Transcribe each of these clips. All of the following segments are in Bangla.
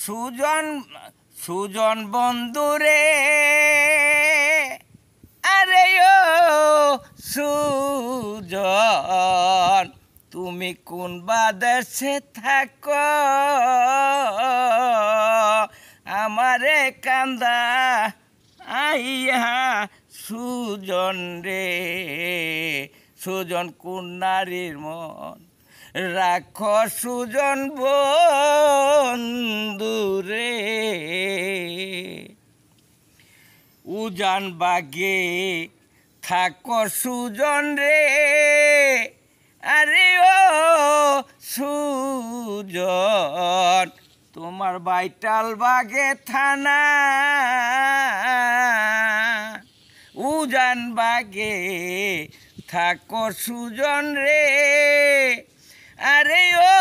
সুজন সুজন বন্ধুরে আরে ও সুজন তুমি কোন বাদেশে থাকো আমারে কান্দা আইয়া সুজন রে সুজন কোন নারীর মন রাখো সুজন বন্ধুরে উজান বাগে থাকো সুজন রে আরে ও সুজন তোমার বাইটাল বাগে থানা উজান বাগে থাকো সুজন রে আরে ও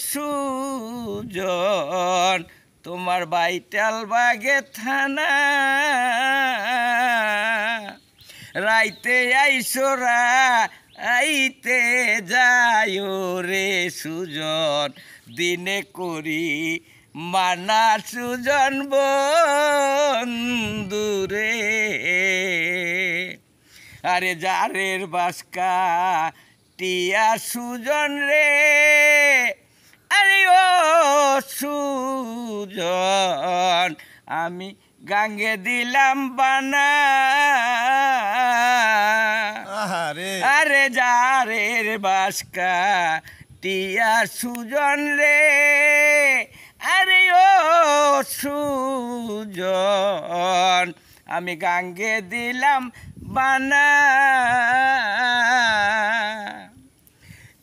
সুজন তোমার বাইটাল বাগে থানা রাইতে আইসোরা আইতে যায় রে সুজন দিনে করি মানা সুজন বন্ধুরে আরে জারের বাসকা টিয়া সুজন রে আরে ও সুজন আমি গাঙ্গে দিলাম বানা আরে জারের বাসকা টিয়া সুজন রে আরে ও সুজন আমি গাঙ্গে দিলাম বানা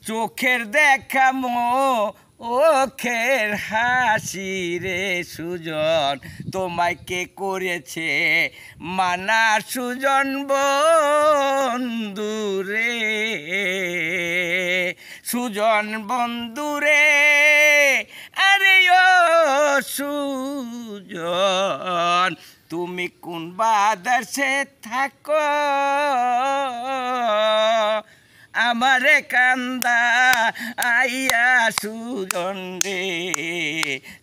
চোখের দেখা ওখের হাসি রে সুজন তোমায় কে করেছে মানা সুজন বন্ধুরে সুজন বন্ধুরে আরে ও সুজন তুমি কোন বাদেশে থাকো আমারে কান্দা আইয়া সুজন রে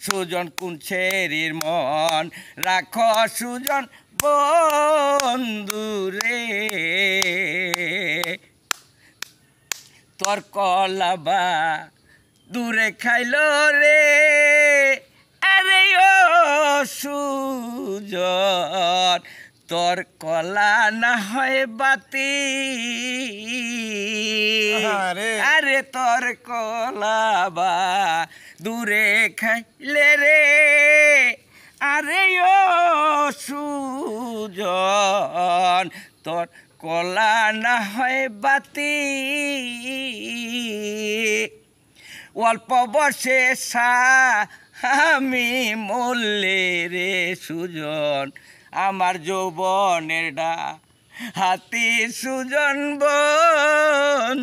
সুজন কোন ছেড়ির মন রাখো সুজন বন্ধুরে তোর কলাবা দূরে খাইলো রে আরে ও সুজন তোর কলা না হয় বাতি আরে তোর কলা বা দূরে খাইলে রে আরে ও সুজন তোর কলা না হয় বাতি অল্প বসে আমি মরলে রে সুজন আমার যৌবনের ডা হাতি সুজন বন্ধুরে